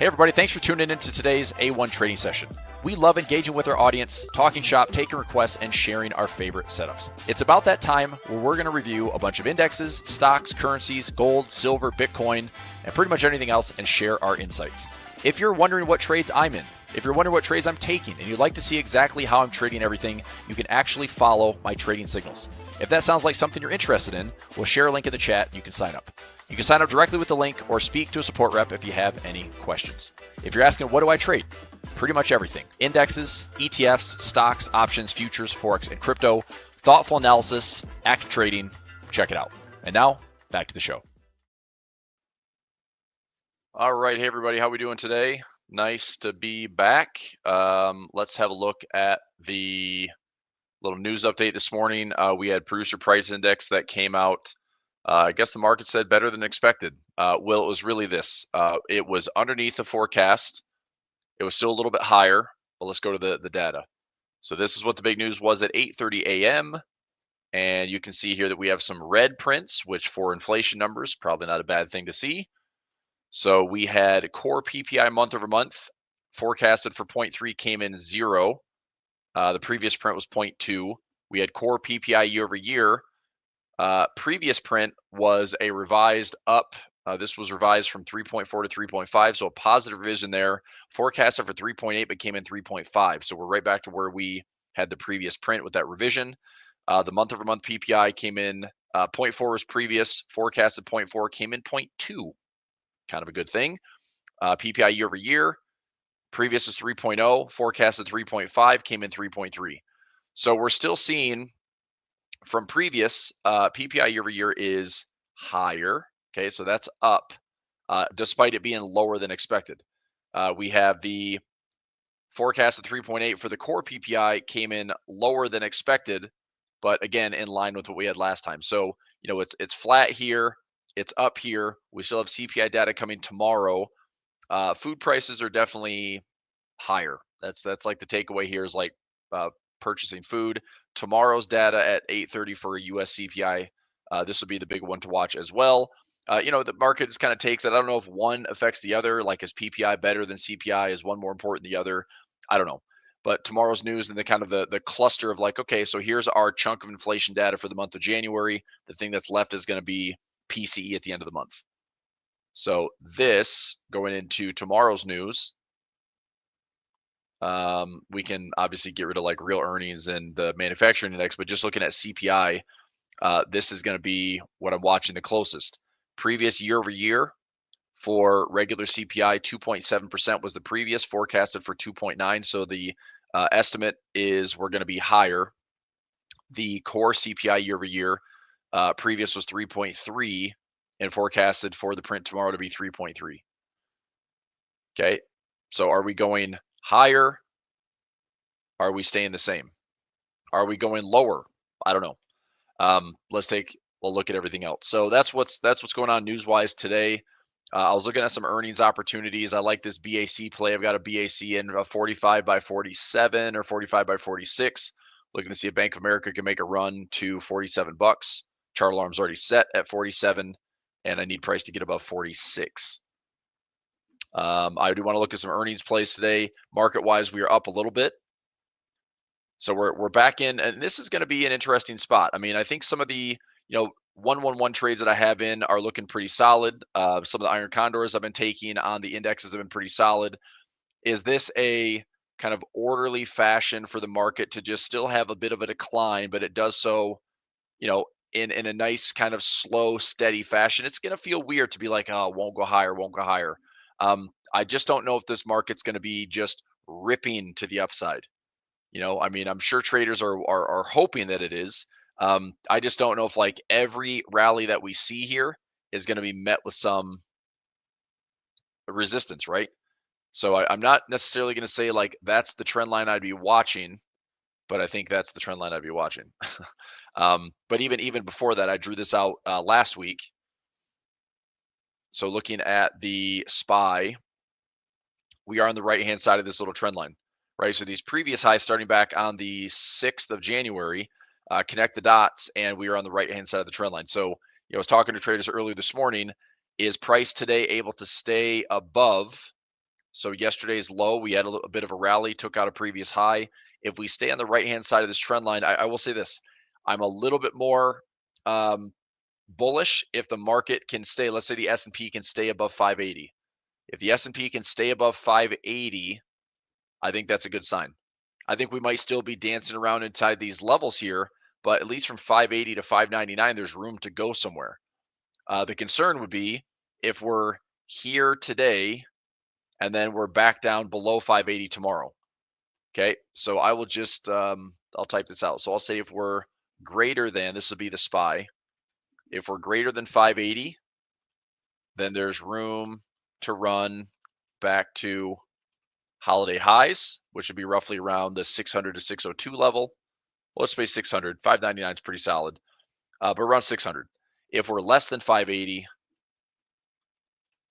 Hey everybody, thanks for tuning in to today's A1 trading session. We love engaging with our audience, talking shop, taking requests, and sharing our favorite setups. It's about that time where we're going to review a bunch of indexes, stocks, currencies, gold, silver, Bitcoin, and pretty much anything else and share our insights. If you're wondering what trades I'm in, if you're wondering what trades I'm taking, and you'd like to see exactly how I'm trading everything, you can actually follow my trading signals. If that sounds like something you're interested in, we'll share a link in the chat and you can sign up. You can sign up directly with the link or speak to a support rep if you have any questions. If you're asking, what do I trade? Pretty much everything. Indexes, ETFs, stocks, options, futures, Forex, and crypto. Thoughtful analysis, active trading. Check it out. And now, back to the show. All right, hey everybody, how we doing today? Nice to be back. Let's have a look at the little news update this morning. We had producer price index that came out. I guess the market said better than expected. Well, it was really this. It was underneath the forecast. It was still a little bit higher, but let's go to the data. So this is what the big news was at 8:30 a.m. And you can see here that we have some red prints, which for inflation numbers, probably not a bad thing to see. So we had core PPI month over month forecasted for 0.3 came in 0. The previous print was 0.2. We had core PPI year over year. Previous print was a revised up. This was revised from 3.4 to 3.5, so a positive revision there. Forecasted for 3.8, but came in 3.5. So we're right back to where we had the previous print with that revision. The month over month PPI came in 0.4 was previous. Forecasted 0.4 came in 0.2. Kind of a good thing. PPI year over year. Previous is 3.0. Forecasted 3.5 came in 3.3. So we're still seeing from previous, PPI year over year is higher. Okay, so that's up, despite it being lower than expected. We have the forecast of 3.8 for the core PPI came in lower than expected, but again, in line with what we had last time. So, it's flat here, it's up here. We still have CPI data coming tomorrow. Food prices are definitely higher. That's like the takeaway here is like purchasing food. Tomorrow's data at 8:30 for a US CPI. This will be the big one to watch as well. The market just kind of takes it. I don't know if one affects the other. Like, is PPI better than CPI? Is one more important than the other? I don't know. But tomorrow's news and the kind of the cluster of like, okay, so here's our chunk of inflation data for the month of January. The thing that's left is going to be PCE at the end of the month. So this going into tomorrow's news. We can obviously get rid of like real earnings and the manufacturing index, but just looking at CPI, this is going to be what I'm watching the closest. Previous year over year for regular CPI, 2.7% was the previous, forecasted for 2.9. So the estimate is we're going to be higher. The core CPI year over year, previous was 3.3 and forecasted for the print tomorrow to be 3.3. Okay, so are we going higher? Are we staying the same? Are we going lower? I don't know. Let's take a look at everything else. So that's what's going on news-wise today. I was looking at some earnings opportunities. I like this BAC play. I've got a BAC in a 45 by 47 or 45 by 46. Looking to see if Bank of America can make a run to $47. Chart alarm's already set at 47, and I need price to get above 46. I do want to look at some earnings plays today. Market-wise, we are up a little bit. So we're back in, and this is going to be an interesting spot. I mean, I think some of the 111 trades that I have in are looking pretty solid. Some of the iron condors I've been taking on the indexes have been pretty solid. Is this a kind of orderly fashion for the market to just still have a bit of a decline, but it does so, in a nice kind of slow, steady fashion? It's going to feel weird to be like, oh, won't go higher, won't go higher. I just don't know if this market's going to be just ripping to the upside. I mean, I'm sure traders are hoping that it is. I just don't know if like every rally that we see here is going to be met with some resistance, right? So I'm not necessarily going to say like that's the trend line I'd be watching, but I think that's the trend line I'd be watching. But even before that, I drew this out last week. So looking at the SPY, we are on the right-hand side of this little trend line. Right, so these previous highs starting back on the 6th of January, connect the dots, and we are on the right-hand side of the trend line. So, I was talking to traders earlier this morning. Is price today able to stay above So yesterday's low, we had a bit of a rally, took out a previous high. If we stay on the right-hand side of this trend line, I will say this: I'm a little bit more bullish if the market can stay. Let's say the S&P can stay above 580. If the S&P can stay above 580, I think that's a good sign. I think we might still be dancing around inside these levels here, but at least from 580 to 599, there's room to go somewhere. The concern would be if we're here today and then we're back down below 580 tomorrow. Okay, so I will just, I'll type this out. So I'll say if we're greater than, this will be the SPY. If we're greater than 580, then there's room to run back to holiday highs, which would be roughly around the 600 to 602 level. Well, let's say 600. 599 is pretty solid, but around 600. If we're less than 580,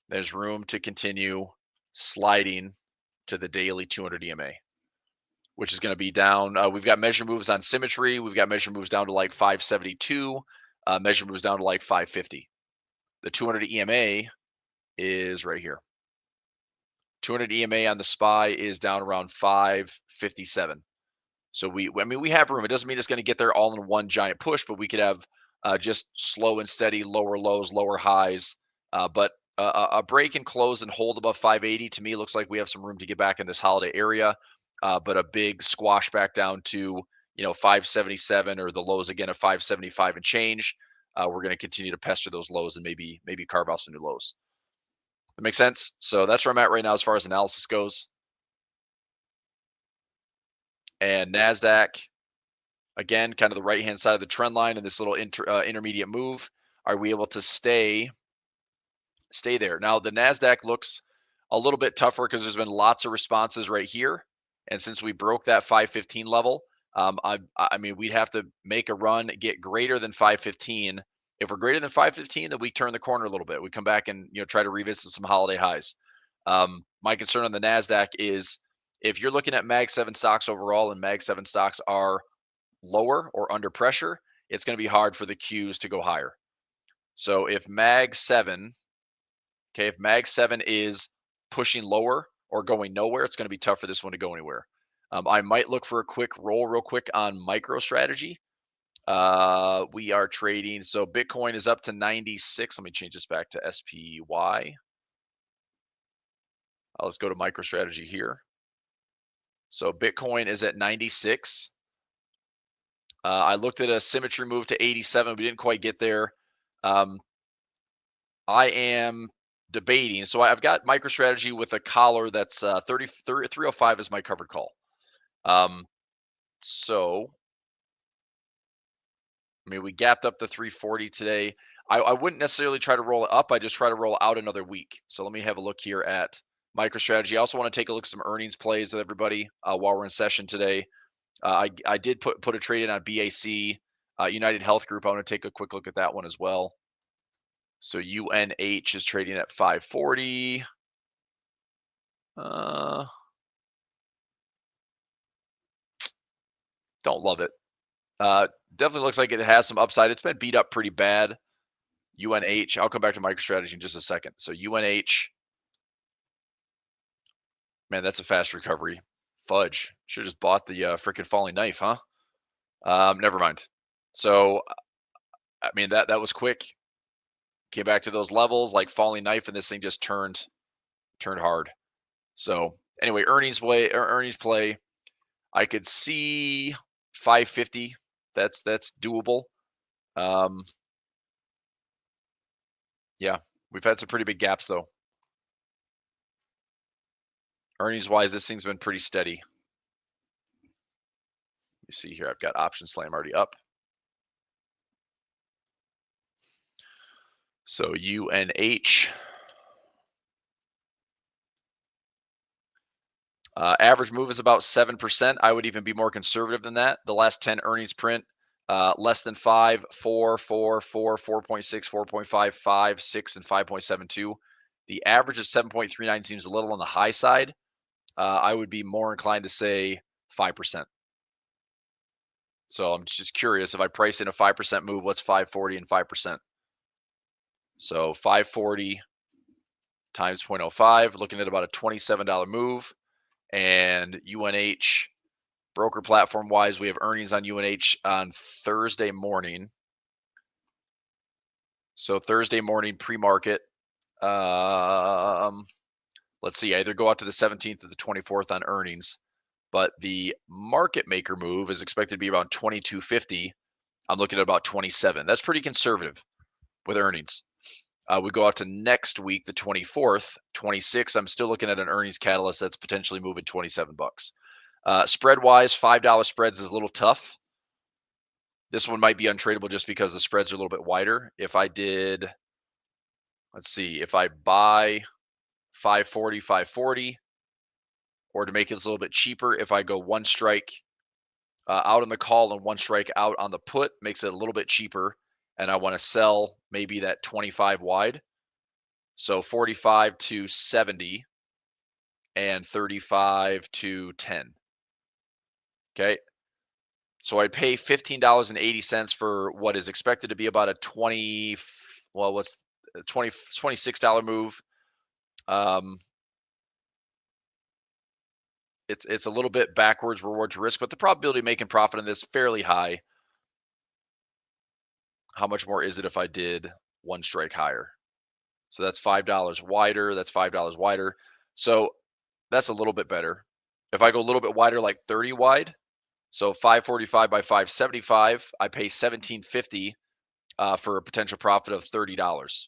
there's room to continue sliding to the daily 200 EMA, which is going to be down. We've got measure moves on symmetry. We've got measure moves down to like 572, measure moves down to like 550. The 200 EMA is right here. 200 EMA on the SPY is down around 557. So we have room. It doesn't mean it's going to get there all in one giant push, but we could have just slow and steady, lower lows, lower highs. But a break and close and hold above 580 to me looks like we have some room to get back in this holiday area. But a big squash back down to 577 or the lows again of 575 and change. We're going to continue to pester those lows and maybe carve out some new lows. That makes sense. So that's where I'm at right now as far as analysis goes. And Nasdaq, again, kind of the right-hand side of the trend line and this little intermediate move. Are we able to stay there? Now, the Nasdaq looks a little bit tougher because there's been lots of responses right here. And since we broke that 515 level, I mean, we'd have to make a run, get greater than 515. If we're greater than 515, then we turn the corner a little bit. We come back and try to revisit some holiday highs. My concern on the Nasdaq is if you're looking at Mag 7 stocks overall and Mag 7 stocks are lower or under pressure, it's going to be hard for the Qs to go higher. So if Mag 7, okay, if Mag 7 is pushing lower or going nowhere, it's going to be tough for this one to go anywhere. I might look for a quick roll real quick on MicroStrategy. We are trading. So Bitcoin is up to 96. Let me change this back to SPY. Let's go to MicroStrategy here. So Bitcoin is at 96. I looked at a symmetry move to 87. We didn't quite get there. I am debating. So I've got MicroStrategy with a collar that's 305 is my covered call. So, I mean, we gapped up to 340 today. I wouldn't necessarily try to roll it up. I just try to roll out another week. So let me have a look here at MicroStrategy. I also want to take a look at some earnings plays with everybody while we're in session today. I did put a trade in on BAC, United Health Group. I want to take a quick look at that one as well. So UNH is trading at 540. Don't love it. Definitely looks like it has some upside. It's been beat up pretty bad. UNH. I'll come back to MicroStrategy in just a second. So UNH. Man, that's a fast recovery. Fudge. Should have just bought the freaking falling knife, huh? Never mind. So, I mean, that was quick. Came back to those levels like falling knife, and this thing just turned hard. So anyway, earnings play. I could see 550. That's doable. Yeah, we've had some pretty big gaps though. Earnings wise, this thing's been pretty steady. You see here, I've got option slam already up. So UNH. Average move is about 7%. I would even be more conservative than that. The last 10 earnings print, less than 5, 4, 4, 4, 4.6, 4.5, 5, 6, and 5.72. The average of 7.39 seems a little on the high side. I would be more inclined to say 5%. So I'm just curious, if I price in a 5% move, what's 540 and 5%? So 540 times 0.05, looking at about a $27 move. And UNH, broker platform wise, we have earnings on UNH on Thursday morning. So Thursday morning pre-market. Let's see, I either go out to the 17th or the 24th on earnings, but the market maker move is expected to be around 22.50. I'm looking at about 27. That's pretty conservative with earnings. We go out to next week, the 24th, 26. I'm still looking at an earnings catalyst that's potentially moving 27 bucks. Spread wise, $5 spreads is a little tough. This one might be untradeable just because the spreads are a little bit wider. If I did, let's see, if I buy 540, or to make it a little bit cheaper, if I go one strike out on the call and one strike out on the put, makes it a little bit cheaper. And I want to sell maybe that 25 wide. So 45 to 70 and 35 to 10. Okay. So I'd pay $15.80 for what is expected to be about a $26 move. It's a little bit backwards reward to risk, but the probability of making profit on this fairly high. How much more is it if I did one strike higher? So that's $5 wider. That's $5 wider. So that's a little bit better. If I go a little bit wider, like 30 wide, so 545 by 575, I pay $17.50 for a potential profit of $30.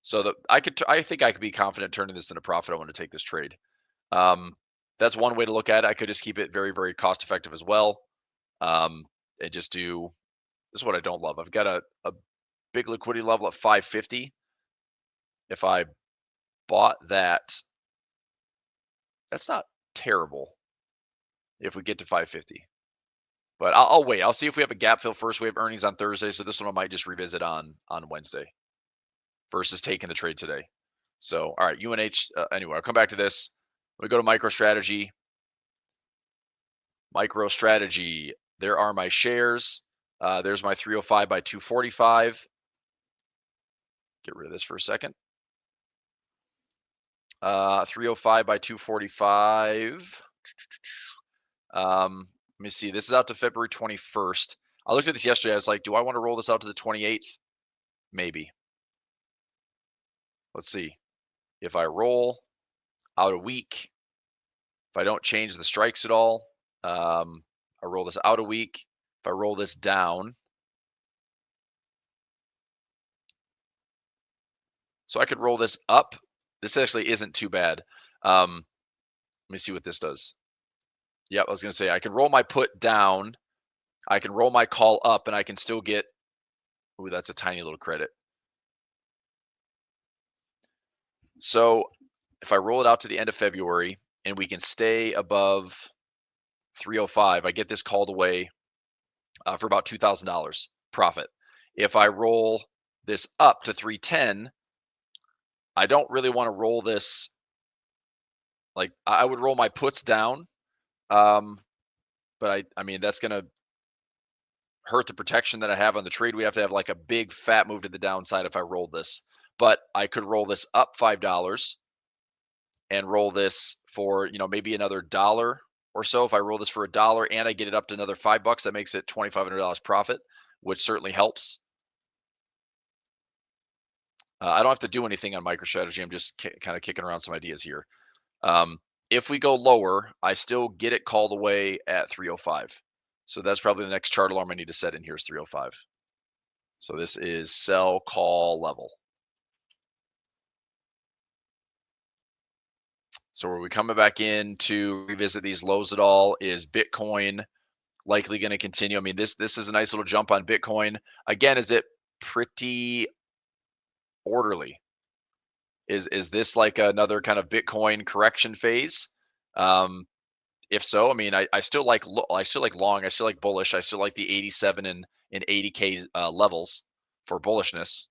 So I think I could be confident turning this into profit. I want to take this trade. That's one way to look at it. I could just keep it very, very cost effective as well. And just do, this is what I don't love. I've got a big liquidity level at 550. If I bought that, that's not terrible if we get to 550. But I'll wait. I'll see if we have a gap fill first. We have earnings on Thursday, so this one I might just revisit on Wednesday versus taking the trade today. So, all right, UNH, anyway, I'll come back to this. Let me go to MicroStrategy. MicroStrategy, there are my shares. There's my 305 by 245. Get rid of this for a second. 305 by 245. Let me see. This is out to February 21st. I looked at this yesterday. I was like, do I want to roll this out to the 28th? Maybe. Let's see. If I roll out a week, if I don't change the strikes at all, I roll this out a week. If I roll this down, so I could roll this up. This actually isn't too bad. Let me see what this does. Yep, I was going to say I can roll my put down. I can roll my call up, and I can still get, ooh, that's a tiny little credit. So if I roll it out to the end of February and we can stay above 305, I get this called away for about $2,000 profit. If I roll this up to 310, I don't really want to roll this. Like, I would roll my puts down, but I mean, that's going to hurt the protection that I have on the trade. We have to have like a big fat move to the downside if I roll this. But I could roll this up $5 and roll this for, maybe another $1 or so. If I roll this for $1 and I get it up to another $5, that makes it $2,500 profit, which certainly helps. I don't have to do anything on MicroStrategy. I'm just kind of kicking around some ideas here. If we go lower, I still get it called away at 305. So that's probably the next chart alarm I need to set in here is 305. So this is sell call level. So are we coming back in to revisit these lows at all? Is Bitcoin likely going to continue? I mean, this is a nice little jump on Bitcoin. Again, is it pretty orderly? Is this like another kind of Bitcoin correction phase? If so, I mean, I still like long, I still like bullish. I still like the 87 and 80K levels for bullishness.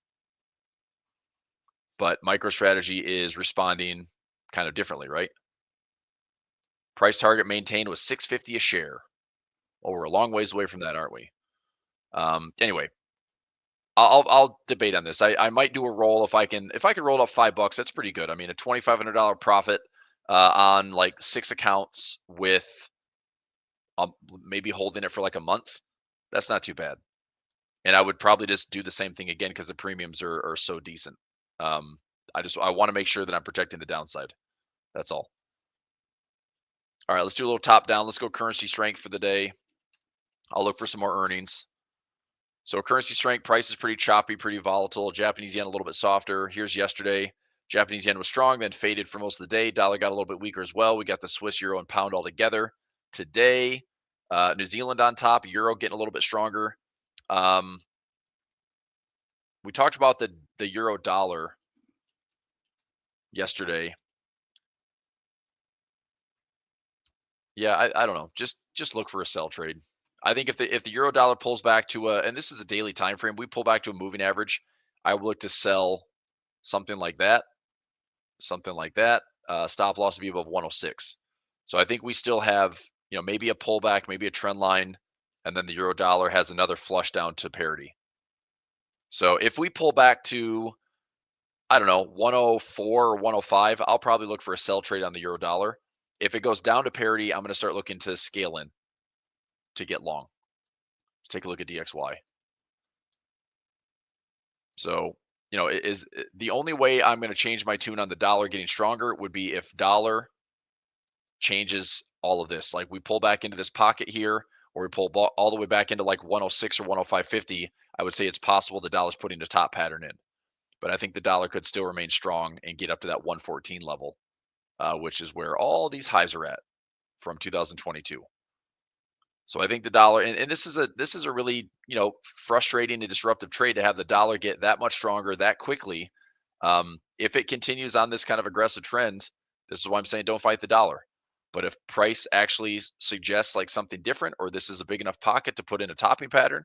But MicroStrategy is responding kind of differently, right? Price target maintained was 650 a share. Well, we're a long ways away from that, aren't we? Anyway, I'll debate on this. I might do a roll if I can roll up $5. That's pretty good. I mean, a $2,500 profit on like 6 accounts with maybe holding it for like a month. That's not too bad. And I would probably just do the same thing again because the premiums are so decent. Um, I want to make sure that I'm protecting the downside. That's all. All right, let's do a little top down. Let's go currency strength for the day. I'll look for some more earnings. So currency strength, price is pretty choppy, pretty volatile. Japanese yen a little bit softer. Here's yesterday. Japanese yen was strong, then faded for most of the day. Dollar got a little bit weaker as well. We got the Swiss euro and pound all together. Today, New Zealand on top, euro getting a little bit stronger. We talked about the euro dollar yesterday. Yeah, I don't know. Just look for a sell trade. I think if the euro dollar pulls back to and this is a daily time frame, we pull back to a moving average, I would look to sell something like that, something like that. Stop loss to be above 106. So I think we still have, maybe a pullback, maybe a trend line, and then the euro dollar has another flush down to parity. So if we pull back to, I don't know, 104 or 105, I'll probably look for a sell trade on the euro dollar. If it goes down to parity, I'm going to start looking to scale in to get long. Let's take a look at DXY. So, is the only way I'm going to change my tune on the dollar getting stronger would be if dollar changes all of this. Like we pull back into this pocket here, or we pull all the way back into like 106 or 105.50. I would say it's possible the dollar's putting the top pattern in. But I think the dollar could still remain strong and get up to that 114 level, which is where all these highs are at from 2022. So I think the dollar, and this is a really frustrating and disruptive trade to have the dollar get that much stronger that quickly. If it continues on this kind of aggressive trend, this is why I'm saying don't fight the dollar. But if price actually suggests like something different, or this is a big enough pocket to put in a topping pattern,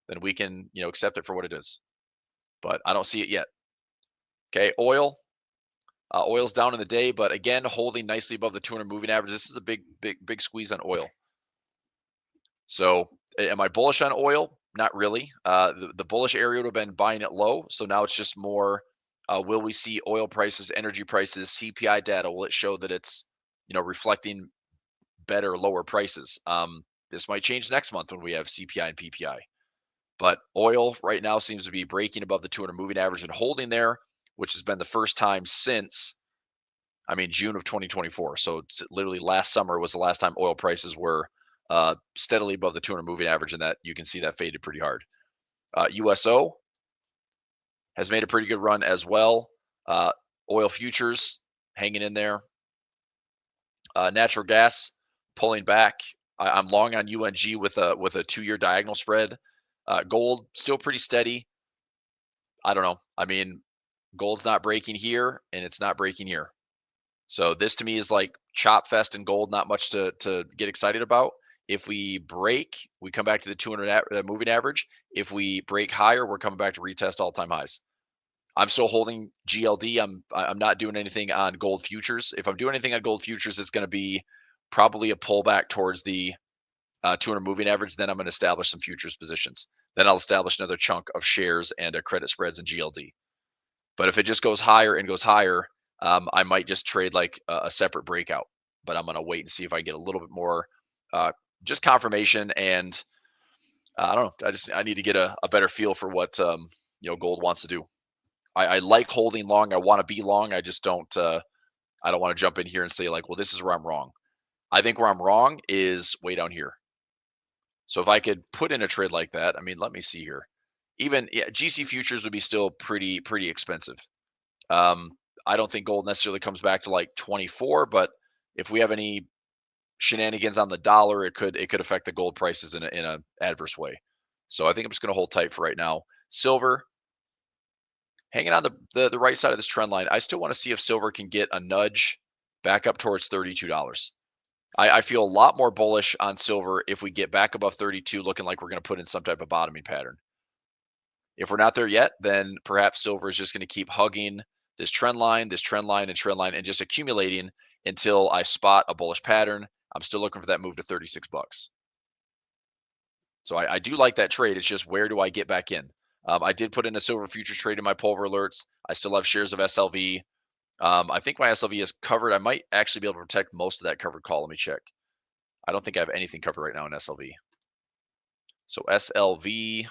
then we can accept it for what it is. But I don't see it yet. Okay, oil. Oil's down in the day, but again holding nicely above the 200 moving average. This is a big squeeze on oil. So am I bullish on oil? Not really. The bullish area would have been buying it low. So now it's just more, will we see oil prices, energy prices, CPI data? Will it show that it's, reflecting better, lower prices? This might change next month when we have CPI and PPI. But oil right now seems to be breaking above the 200 moving average and holding there, which has been the first time since, June of 2024. So it's literally last summer was the last time oil prices were steadily above the 200 moving average, and that you can see that faded pretty hard. USO has made a pretty good run as well. Oil futures hanging in there. Natural gas pulling back. I'm long on UNG with a 2-year diagonal spread. Gold still pretty steady. I don't know. Gold's not breaking here, and it's not breaking here. So this to me is like chop fest and gold, not much to get excited about. If we break, we come back to the 200 moving average. If we break higher, we're coming back to retest all-time highs. I'm still holding GLD. I'm not doing anything on gold futures. If I'm doing anything on gold futures, it's going to be probably a pullback towards the 200 moving average. Then I'm going to establish some futures positions. Then I'll establish another chunk of shares and credit spreads and GLD. But if it just goes higher and goes higher, I might just trade like a separate breakout. But I'm going to wait and see if I get a little bit more just confirmation. And I don't know. I need to get a better feel for what gold wants to do. I like holding long. I want to be long. I just don't. I don't want to jump in here and say like, well, this is where I'm wrong. I think where I'm wrong is way down here. So if I could put in a trade like that, let me see here. Even GC futures would be still pretty expensive. I don't think gold necessarily comes back to like 24, but if we have any shenanigans on the dollar, it could affect the gold prices in a adverse way. So I think I'm just going to hold tight for right now. Silver, hanging on the right side of this trend line. I still want to see if silver can get a nudge back up towards $32. I feel a lot more bullish on silver if we get back above 32, looking like we're going to put in some type of bottoming pattern. If we're not there yet, then perhaps silver is just going to keep hugging this trend line, and just accumulating until I spot a bullish pattern. I'm still looking for that move to $36. So I do like that trade. It's just, where do I get back in? I did put in a silver futures trade in my Pulver alerts. I still have shares of SLV. I think my SLV is covered. I might actually be able to protect most of that covered call. Let me check. I don't think I have anything covered right now in SLV. So SLV.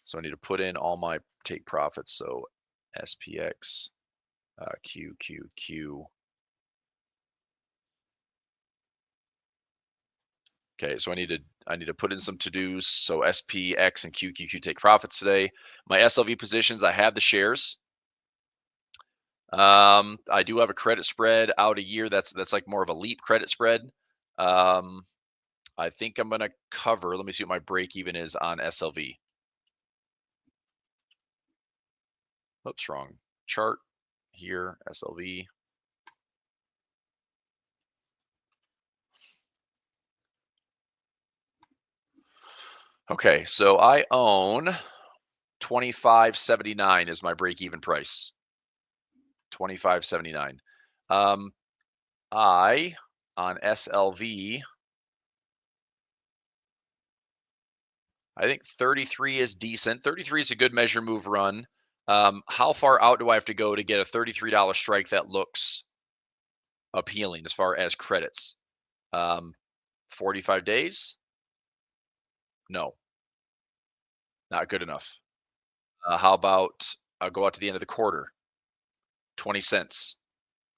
So I need to put in all my take profits. So SPX, QQQ. Okay, so I need to put in some to-dos. So SPX and QQQ take profits today. My SLV positions, I have the shares. I do have a credit spread out a year. That's like more of a leap credit spread. I think I'm gonna cover. Let me see what my break even is on SLV. Oops, wrong chart here. SLV. Okay, so I own 25.79 is my break even price. 25.79. I on SLV. I think 33 is decent. 33 is a good measure move run. How far out do I have to go to get a $33 strike that looks appealing as far as credits? 45 days? No, not good enough. How about go out to the end of the quarter? 20 cents.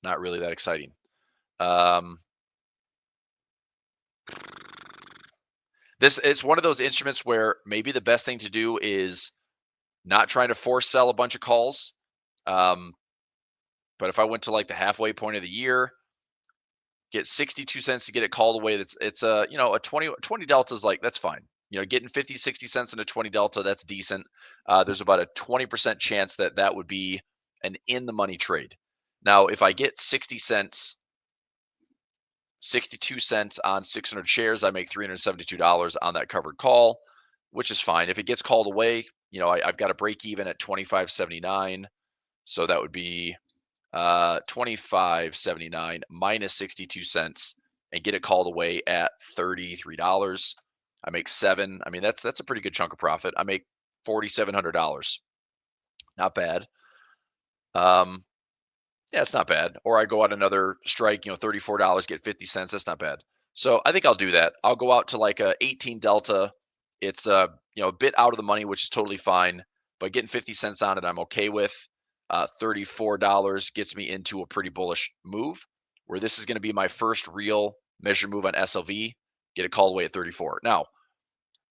Not really that exciting. This is one of those instruments where maybe the best thing to do is not trying to force sell a bunch of calls. But if I went to like the halfway point of the year, get 62 cents to get it called away, it's a, you know, a 20 delta is like, that's fine. You know, getting 50, 60 cents in a 20 delta, that's decent. There's about a 20% chance that that would be an in the money trade. Now, if I get 60 cents, 62 cents on 600 shares, I make $372 on that covered call, which is fine. If it gets called away, you know, I've got a break even at 25.79. So that would be 25.79 minus 62 cents and get it called away at $33. I make seven. I mean, that's a pretty good chunk of profit. I make $4,700. Not bad. Yeah, it's not bad. Or I go out another strike, you know, $34, get 50 cents. That's not bad. So I think I'll do that. I'll go out to like a 18 delta. It's you know, a bit out of the money, which is totally fine. But getting 50 cents on it, I'm okay with. $34 gets me into a pretty bullish move, where this is going to be my first real measure move on SLV. Get it called away at 34. Now,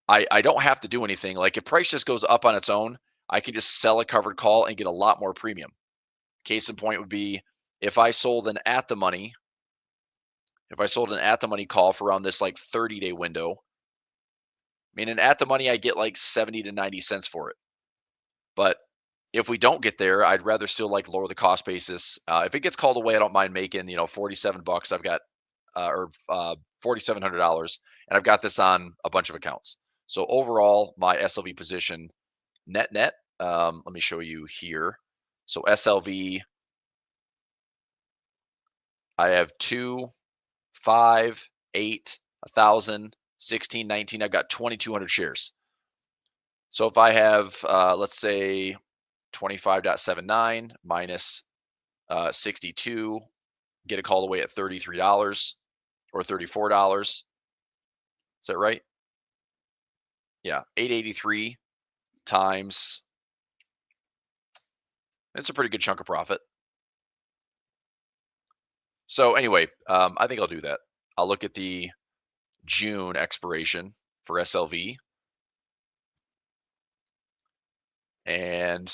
I don't have to do anything. Like if price just goes up on its own, I can just sell a covered call and get a lot more premium. Case in point would be if I sold an at the money, call for around this like 30-day window. I mean, an at the money, I get like 70 to 90 cents for it. But if we don't get there, I'd rather still like lower the cost basis. If it gets called away, I don't mind making, you know, 47 bucks. I've got, or $4,700, and I've got this on a bunch of accounts. So overall, my SLV position net, let me show you here. So SLV, I have 2, 5, 8, 1,000, 16, 19. I've got 2,200 shares. So if I have, let's say 25.79 minus 62, get it called away at $33 or $34. Is that right? Yeah, 883 times. It's a pretty good chunk of profit. So anyway, I think I'll do that. I'll look at the June expiration for SLV. And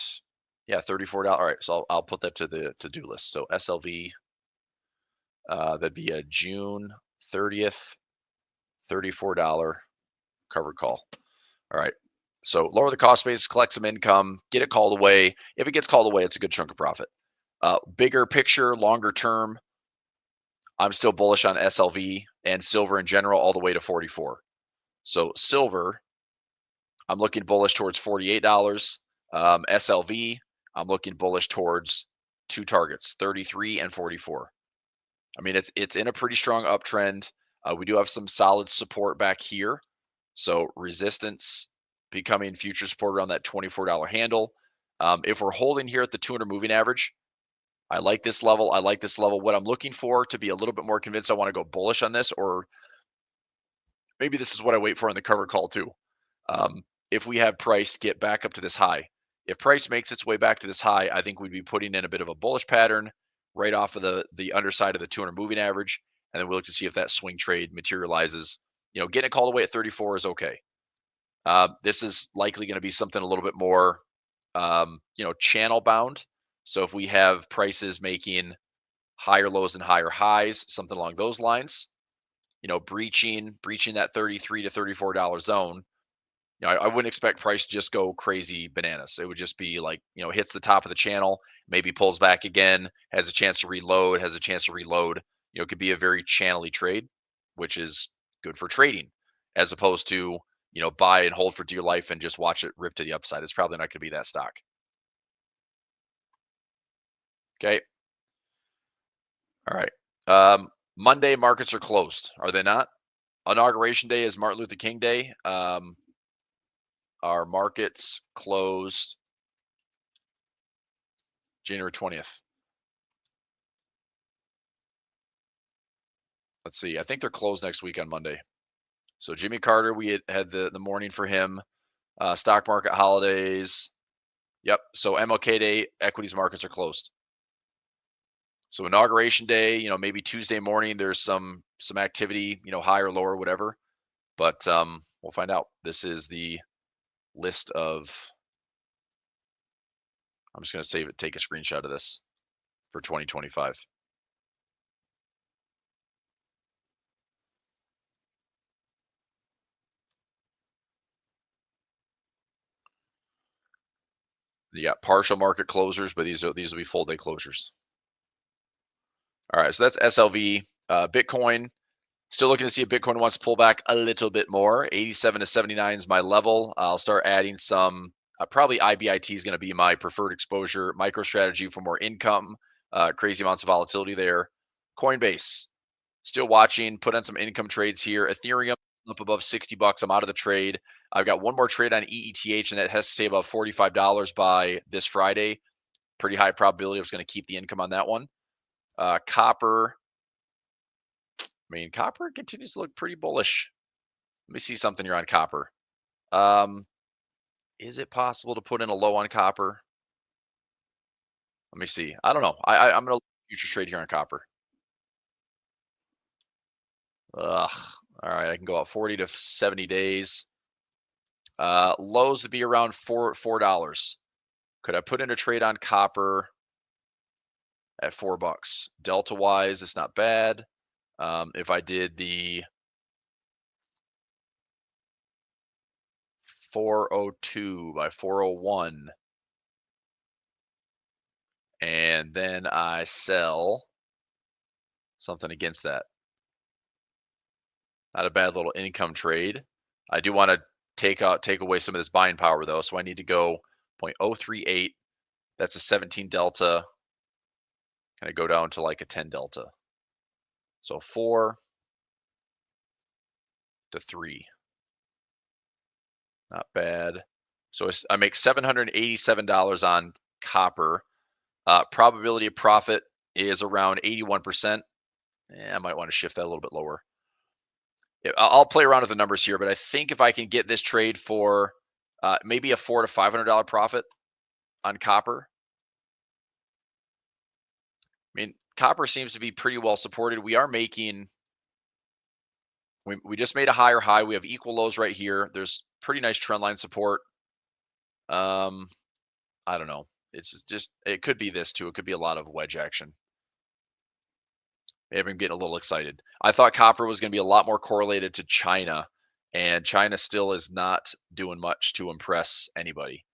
yeah, $34. All right, so I'll put that to the to-do list. So SLV, that'd be a June 30th, $34 covered call. All right, so lower the cost base, collect some income, get it called away. If it gets called away, it's a good chunk of profit. Bigger picture, longer term, I'm still bullish on SLV and silver in general, all the way to 44. So silver, I'm looking bullish towards $48. SLV, I'm looking bullish towards two targets, 33 and 44. I mean, it's in a pretty strong uptrend. We do have some solid support back here. So resistance becoming future support around that $24 handle. If we're holding here at the 200 moving average, I like this level. I like this level. What I'm looking for to be a little bit more convinced I want to go bullish on this, or maybe this is what I wait for in the cover call too. If we have price get back up to this high, if price makes its way back to this high, I think we'd be putting in a bit of a bullish pattern right off of the underside of the 200 moving average, and then we look to see if that swing trade materializes. Getting it called away at 34 is okay. This is likely going to be something a little bit more, channel bound. So if we have prices making higher lows and higher highs, something along those lines, breaching that 33 to $34 zone, I wouldn't expect price to just go crazy bananas. It would just be like, hits the top of the channel, maybe pulls back again, has a chance to reload, it could be a very channely trade, which is good for trading, as opposed to, buy and hold for dear life and just watch it rip to the upside. It's probably not going to be that stock. Okay. All right. Monday markets are closed, are they not? Inauguration Day is Martin Luther King Day. Our markets closed January 20th. Let's see. I think they're closed next week on Monday. So Jimmy Carter, we had the morning for him. Stock market holidays. Yep. So MLK Day, equities markets are closed. So Inauguration Day, maybe Tuesday morning, there's some activity, high or lower, whatever. But we'll find out. This is the list of. I'm just going to save it, take a screenshot of this for 2025. You got partial market closures, but these will be full day closures. All right, so that's SLV. Bitcoin, still looking to see if Bitcoin wants to pull back a little bit more. 87 to 79 is my level. I'll start adding some. Probably IBIT is going to be my preferred exposure. MicroStrategy for more income. Crazy amounts of volatility there. Coinbase, still watching. Put on some income trades here. Ethereum up above $60. I'm out of the trade. I've got one more trade on EETH, and that has to stay above $45 by this Friday. Pretty high probability I was going to keep the income on that one. Copper. Copper continues to look pretty bullish. Let me see something here on copper. Is it possible to put in a low on copper? Let me see. I don't know. I'm going to future trade here on copper. Ugh. All right. I can go out 40 to 70 days. Lows would be around $4. Could I put in a trade on copper at $4? Delta wise, it's not bad. If I did the 402 by 401, and then I sell something against that. Not a bad little income trade. I do want to take away some of this buying power though, so I need to go 0.038. That's a 17 delta. Kind of go down to like a 10 delta. So 4 to 3. Not bad. So I make $787 on copper. Probability of profit is around 81%. I might want to shift that a little bit lower. I'll play around with the numbers here, but I think if I can get this trade for maybe a $400 to $500 profit on copper. Copper seems to be pretty well supported. We are making. We just made a higher high. We have equal lows right here. There's pretty nice trend line support. I don't know. It could be this too. It could be a lot of wedge action. Maybe I'm getting a little excited. I thought copper was going to be a lot more correlated to China, and China still is not doing much to impress anybody.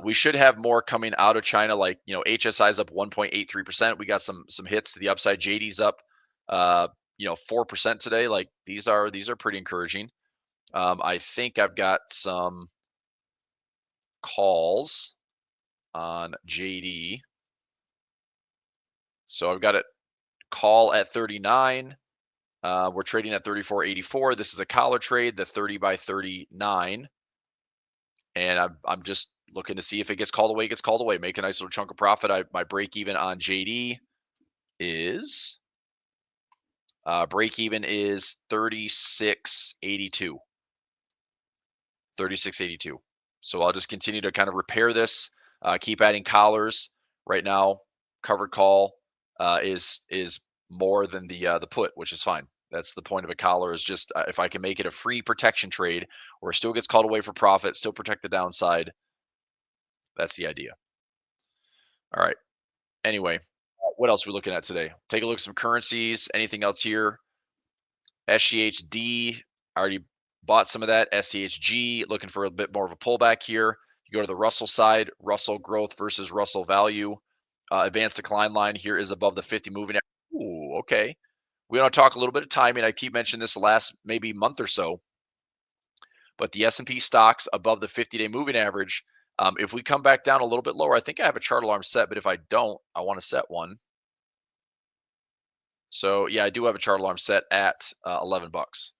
We should have more coming out of China, like HSI's up 1.83%. We got some hits to the upside. JD's up 4% today. Like these are pretty encouraging. I think I've got some calls on JD. So I've got it call at 39. We're trading at 34.84. This is a collar trade, the 30 by 39. and I'm just looking to see if it gets called away, gets called away, make a nice little chunk of profit. My break even on JD is break even is 36.82. 36.82. So I'll just continue to kind of repair this, keep adding collars. Right now, covered call is more than the put, which is fine. That's the point of a collar, is just if I can make it a free protection trade where it still gets called away for profit, still protect the downside. That's the idea. All right. Anyway, what else are we looking at today? Take a look at some currencies. Anything else here? SCHD, I already bought some of that. SCHG, looking for a bit more of a pullback here. You go to the Russell side, Russell growth versus Russell value. Advanced decline line here is above the 50 moving average. Ooh, okay. We want to talk a little bit of timing. I keep mentioning this the last maybe month or so, but the S&P stocks above the 50-day moving average. If we come back down a little bit lower, I think I have a chart alarm set, but if I don't, I want to set one. So yeah, I do have a chart alarm set at 11 bucks,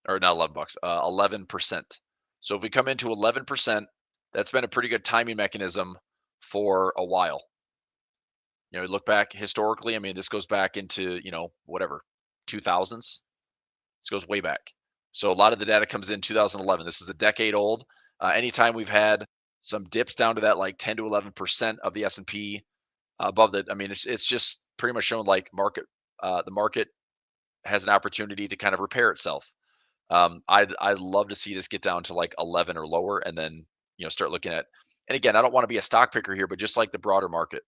or not 11 bucks, 11%. So if we come into 11%, that's been a pretty good timing mechanism for a while. You know, look back historically. I mean, this goes back into, whatever, 2000s. This goes way back. So a lot of the data comes in 2011. This is a decade old. Anytime we've had some dips down to that like 10 to 11% of the S&P above that, I mean, it's just pretty much shown like the market has an opportunity to kind of repair itself. I'd love to see this get down to like 11 or lower, and then start looking at. And again, I don't want to be a stock picker here, but just like the broader market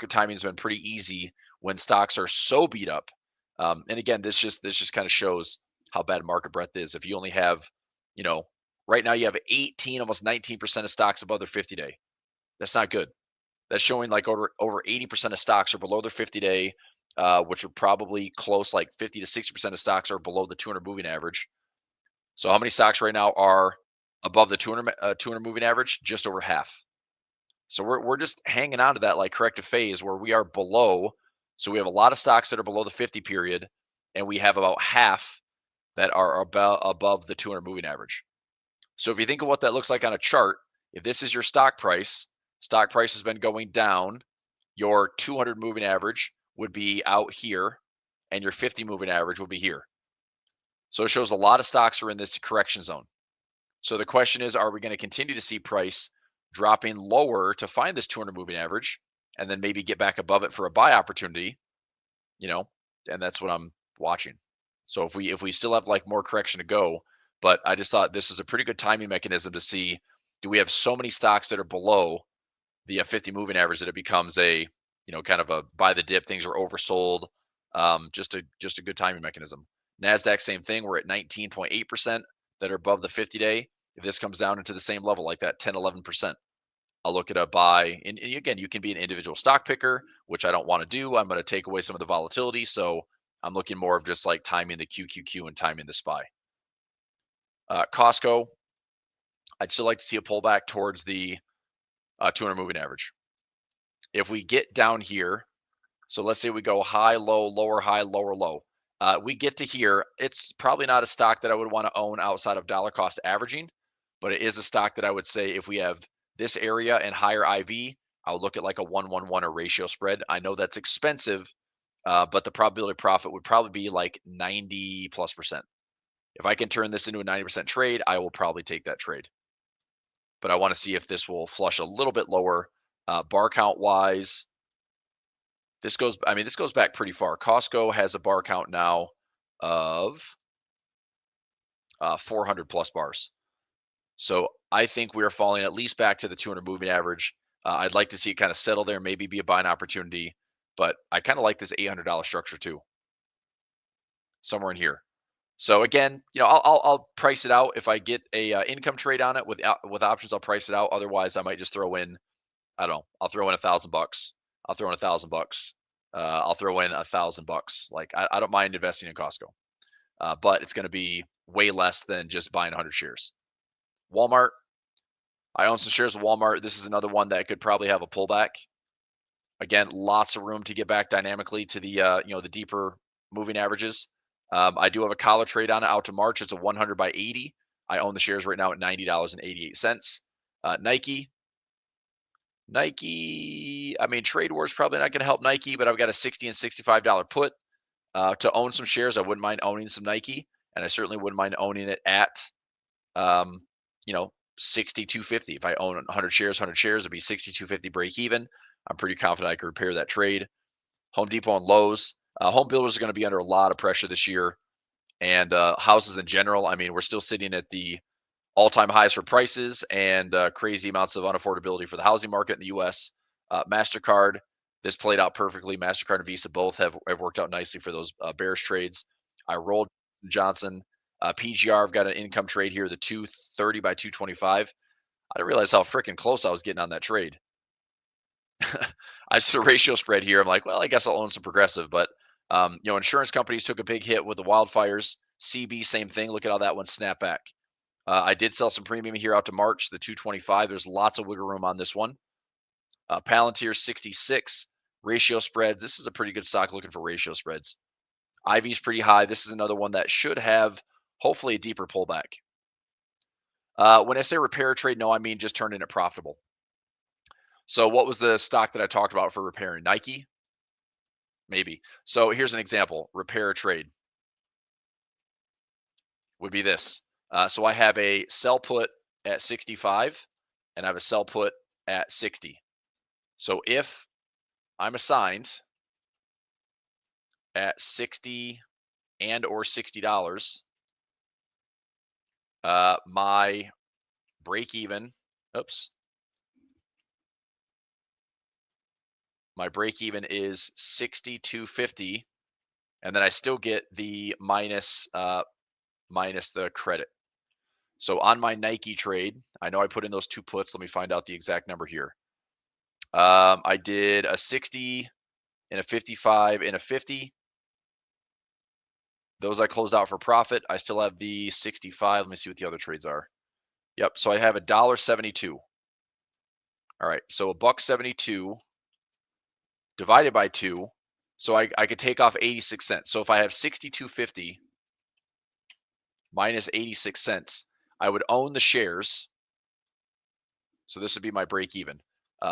timing has been pretty easy when stocks are so beat up. And again, this just kind of shows how bad market breadth is. If you only have, right now you have 18, almost 19% of stocks above their 50-day. That's not good. That's showing like over 80% of stocks are below their 50-day, which are probably close, like 50 to 60% of stocks are below the 200 moving average. So how many stocks right now are above the 200 moving average? Just over half. So we're just hanging on to that like corrective phase where we are below. So we have a lot of stocks that are below the 50 period, and we have about half that are above the 200 moving average. So if you think of what that looks like on a chart, if this is your stock price has been going down. Your 200 moving average would be out here, and your 50 moving average would be here. So it shows a lot of stocks are in this correction zone. So the question is, are we going to continue to see price dropping lower to find this 200 moving average and then maybe get back above it for a buy opportunity? And that's what I'm watching. So if we still have like more correction to go, but I just thought this is a pretty good timing mechanism to see, do we have so many stocks that are below the 50 moving average that it becomes a, kind of a buy the dip, things are oversold. Just a good timing mechanism. Nasdaq, same thing. We're at 19.8% that are above the 50-day. If this comes down into the same level, like that 10, 11%, I'll look at a buy. And again, you can be an individual stock picker, which I don't want to do. I'm going to take away some of the volatility. So I'm looking more of just like timing the QQQ and timing the SPY. Costco, I'd still like to see a pullback towards the 200 moving average. If we get down here, so let's say we go high, low, lower, high, lower, low. We get to here, it's probably not a stock that I would want to own outside of dollar cost averaging, but it is a stock that I would say if we have this area and higher IV, I'll look at like a 1-1-1 or ratio spread. I know that's expensive, but the probability of profit would probably be like 90+%. If I can turn this into a 90% trade, I will probably take that trade. But I want to see if this will flush a little bit lower. Bar count wise, this goes back pretty far. Costco has a bar count now of 400 plus bars. So I think we are falling at least back to the 200 moving average. I'd like to see it kind of settle there, maybe be a buying opportunity, but I kind of like this $800 structure too, somewhere in here. So again, I'll price it out. If I get a income trade on it with options, I'll price it out. Otherwise, I might just throw in, I don't know, I'll throw in $1,000. I'll throw in $1,000. I'll throw in $1,000. Like I don't mind investing in Costco, but it's going to be way less than just buying 100 shares. Walmart, I own some shares of Walmart. This is another one that could probably have a pullback. Again, lots of room to get back dynamically to the the deeper moving averages. I do have a collar trade on it out to March. It's a 100 by 80. I own the shares right now at $90.88. Nike, I mean, Trade War is probably not going to help Nike, but I've got a $60 and $65 put to own some shares. I wouldn't mind owning some Nike, and I certainly wouldn't mind owning it at, um, 62.50. If I own 100 shares, it'd be 62.50 break even. I'm pretty confident I could repair that trade. Home Depot and Lowe's. Home builders are going to be under a lot of pressure this year, and houses in general. I mean, we're still sitting at the all-time highs for prices and crazy amounts of unaffordability for the housing market in the U.S. MasterCard, this played out perfectly. MasterCard and Visa both have worked out nicely for those bearish trades. I rolled Johnson. PGR, I've got an income trade here, the 230 by 225. I didn't realize how freaking close I was getting on that trade. I just a ratio spread here. I'm like, well, I guess I'll own some Progressive, but insurance companies took a big hit with the wildfires. CB, same thing. Look at how that one snapped back. I did sell some premium here out to March, the 225. There's lots of wiggle room on this one. Palantir 66 ratio spreads. This is a pretty good stock looking for ratio spreads. Ivy's pretty high. This is another one that should have hopefully a deeper pullback. When I say repair trade, no, I mean just turning it profitable. So what was the stock that I talked about for repairing? Nike? Maybe. So here's an example. Repair trade would be this. So I have a sell put at 65 and I have a sell put at 60. So if I'm assigned at 60 and or $60, my break even, my break even is 62.50, and then I still get the minus the credit. So on my Nike trade, I know I put in those two puts. Let me find out the exact number here. I did a 60 and a 55 and a 50. Those I closed out for profit. I still have the 65. Let me see what the other trades are. Yep. So I have $1.72. All right. So $1.72 divided by 2. So I could take off 86 cents. So if I have 62.50 minus 86 cents, I would own the shares. So this would be my break even.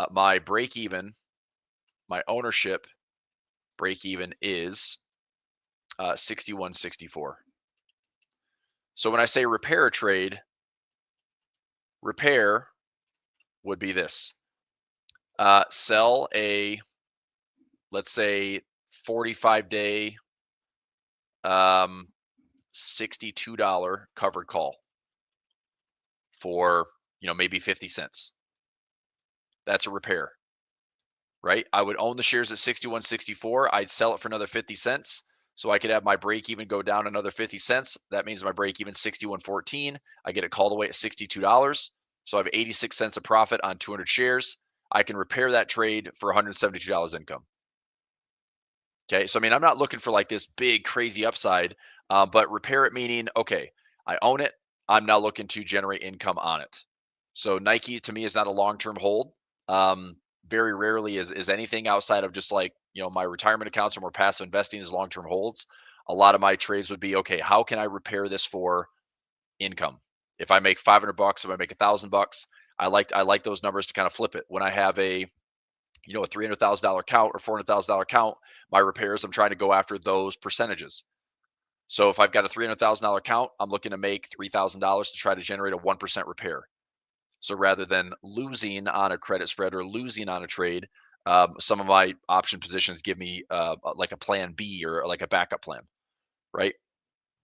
My break even, my ownership break even is 61.64. So when I say repair a trade, repair would be this. Sell a, let's say, 45-day $62 covered call for, maybe 50 cents. That's a repair, right? I would own the shares at 61.64. I'd sell it for another 50 cents. So I could have my break even go down another 50 cents. That means my break even 61.14. I get it called away at $62. So I have 86 cents of profit on 200 shares. I can repair that trade for $172 income. Okay. So, I mean, I'm not looking for like this big crazy upside, but repair it meaning, okay, I own it. I'm now looking to generate income on it. So Nike to me is not a long-term hold. Very rarely is anything outside of just like, my retirement accounts or more passive investing is long-term holds. A lot of my trades would be, okay, how can I repair this for income? If I make $500, if I make $1,000, I like those numbers to kind of flip it. When I have a $300,000 account or $400,000 account, my repairs, I'm trying to go after those percentages. So if I've got a $300,000 account, I'm looking to make $3,000 to try to generate a 1% repair. So rather than losing on a credit spread or losing on a trade, some of my option positions give me like a plan B or like a backup plan, right?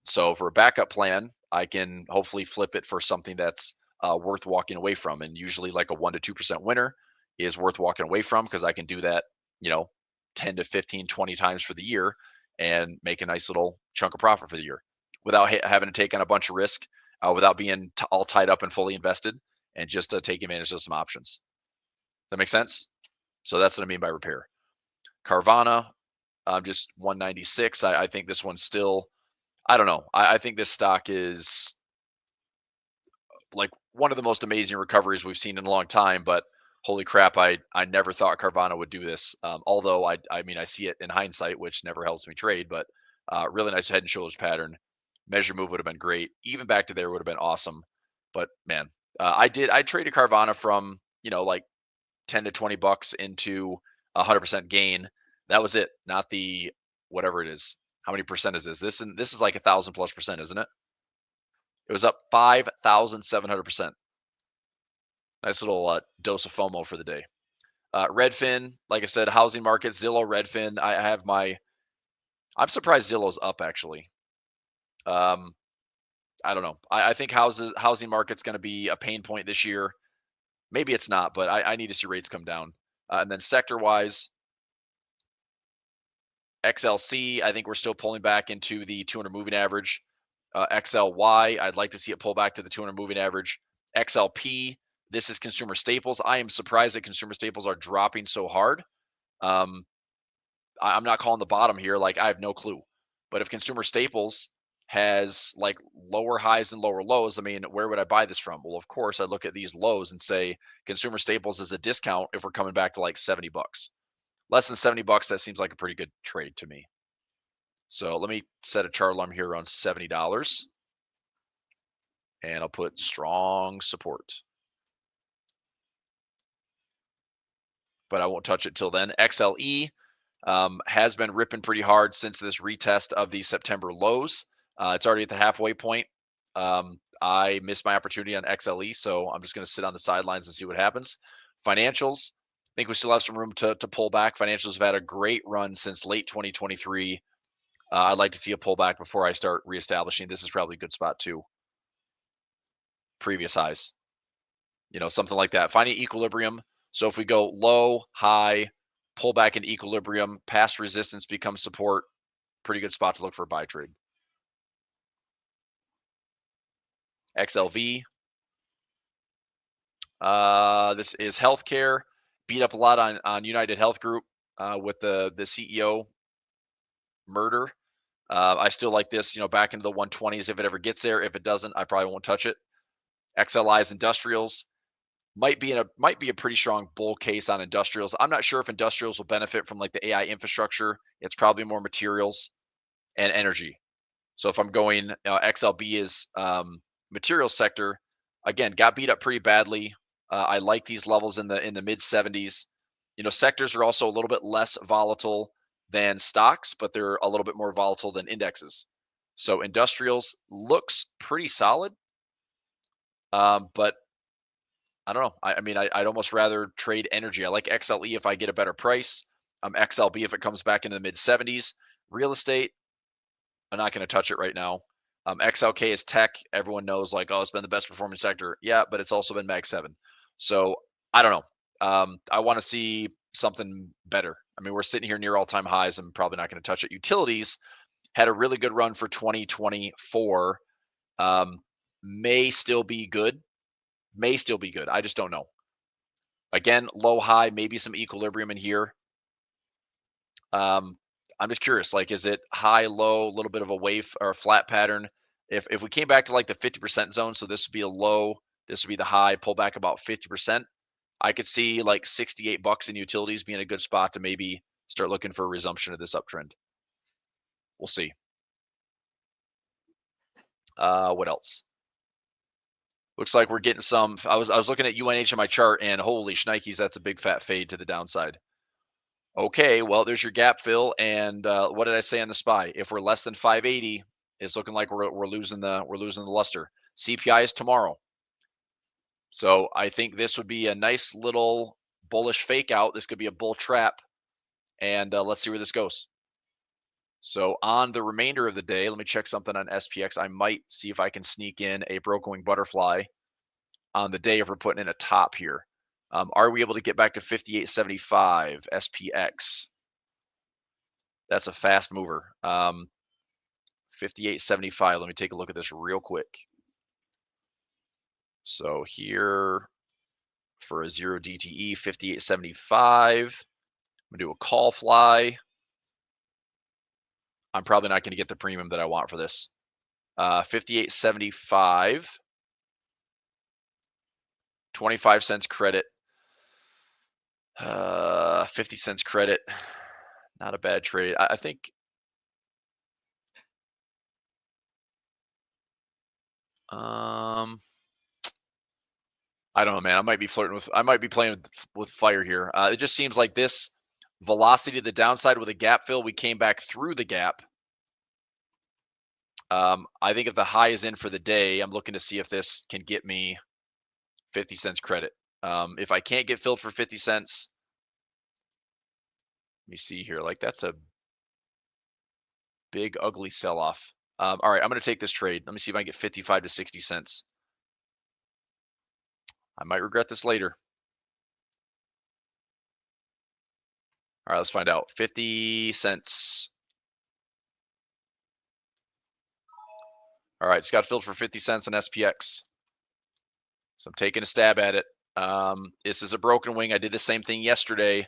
So for a backup plan, I can hopefully flip it for something that's worth walking away from. And usually like a 1 to 2% winner is worth walking away from because I can do that, 10 to 15, 20 times for the year and make a nice little chunk of profit for the year without having to take on a bunch of risk, without being all tied up and fully invested, and just to take advantage of some options. Does that make sense? So that's what I mean by repair. Carvana, just 196. I think this one's still, I don't know. I think this stock is like one of the most amazing recoveries we've seen in a long time, but holy crap, I never thought Carvana would do this. Although I mean, I see it in hindsight, which never helps me trade, but really nice head and shoulders pattern. Measure move would have been great. Even back to there would have been awesome. But man, I traded Carvana from, like 10 to 20 bucks into 100% gain. That was it. Not the whatever it is. How many percent is this? This is like 1,000+%, isn't it? It was up 5,700%. Nice little dose of FOMO for the day. Redfin, like I said, housing market, Zillow, Redfin. I have my. I'm surprised Zillow's up actually. Um, I don't know. I think housing market's going to be a pain point this year. Maybe it's not, but I need to see rates come down. And then sector wise, XLC, I think we're still pulling back into the 200 moving average. XLY, I'd like to see it pull back to the 200 moving average. XLP, this is consumer staples. I am surprised that consumer staples are dropping so hard. Um, I'm not calling the bottom here. Like, I have no clue. But if consumer staples has like lower highs and lower lows, I mean, where would I buy this from? Well, of course, I look at these lows and say consumer staples is a discount if we're coming back to like 70 bucks. Less than 70 bucks, that seems like a pretty good trade to me. So let me set a chart alarm here around $70. And I'll put strong support. But I won't touch it till then. XLE has been ripping pretty hard since this retest of the September lows. It's already at the halfway point. I missed my opportunity on XLE, so I'm just going to sit on the sidelines and see what happens. Financials, I think we still have some room to pull back. Financials have had a great run since late 2023. I'd like to see a pullback before I start reestablishing. This is probably a good spot too. Previous highs, something like that. Finding equilibrium. So if we go low, high, pull back into equilibrium, past resistance becomes support, pretty good spot to look for a buy trade. XLV. This is healthcare. Beat up a lot on United Health Group with the CEO murder. I still like this, back into the 120s if it ever gets there. If it doesn't, I probably won't touch it. XLI's industrials might be a pretty strong bull case on industrials. I'm not sure if industrials will benefit from like the AI infrastructure. It's probably more materials and energy. So if I'm going, XLB is materials sector. Again, got beat up pretty badly. I like these levels in the mid 70s. Sectors are also a little bit less volatile than stocks, but they're a little bit more volatile than indexes. So industrials looks pretty solid, but I don't know. I mean, I'd almost rather trade energy. I like XLE if I get a better price. XLB if it comes back into the mid 70s. Real estate, I'm not going to touch it right now. XLK is tech. Everyone knows, like, oh, it's been the best performing sector. Yeah, but it's also been Mag 7. So I don't know. I want to see something better. I mean, we're sitting here near all-time highs. I'm probably not going to touch it. Utilities had a really good run for 2024. May still be good. I just don't know. Again, low high, maybe some equilibrium in here. I'm just curious, like, is it high, low, a little bit of a wave or a flat pattern? If we came back to like the 50% zone, so this would be a low, this would be the high, pull back about 50%. I could see like 68 bucks in utilities being a good spot to maybe start looking for a resumption of this uptrend. We'll see. What else? Looks like we're getting some. I was looking at UNH on my chart, and holy shnikes, that's a big fat fade to the downside. Okay, well, there's your gap fill. And what did I say on the SPY? If we're less than 580, it's looking like we're losing the luster. CPI is tomorrow, so I think this would be a nice little bullish fake out. This could be a bull trap, and let's see where this goes. So on the remainder of the day, let me check something on SPX. I might see if I can sneak in a broken wing butterfly on the day if we're putting in a top here. Are we able to get back to 58.75 SPX? That's a fast mover. 58.75. Let me take a look at this real quick. So here for a 0 DTE, 58.75. I'm going to do a call fly. I'm probably not going to get the premium that I want for this. 58.75. 25 cents credit. 50 cents credit. Not a bad trade. I think I don't know, man. I might be playing with fire here. It just seems like this velocity to the downside with a gap fill, we came back through the gap. I think if the high is in for the day, I'm looking to see if this can get me 50 cents credit. If I can't get filled for 50 cents, let me see here. Like, that's a big, ugly sell-off. All right, I'm going to take this trade. Let me see if I can get 55 to 60 cents. I might regret this later. All right, let's find out. 50 cents. All right, it's got filled for 50 cents on SPX. So I'm taking a stab at it. This is a broken wing. I did the same thing yesterday.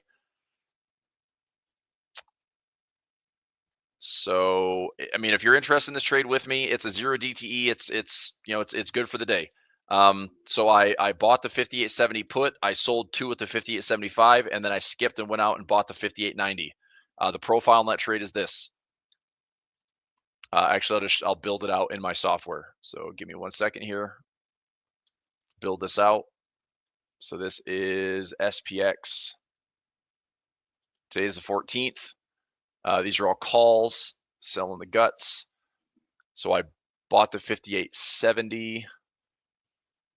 So, I mean, if you're interested in this trade with me, it's a 0 DTE. It's good for the day. So I bought the 58.70 put. I sold 2 at the 58.75, and then I skipped and went out and bought the 58.90. The profile on that trade is this. Actually, I'll build it out in my software. So give me 1 second here. Build this out. So this is SPX. Today's the 14th. These are all calls, selling the guts. So I bought the 58.70,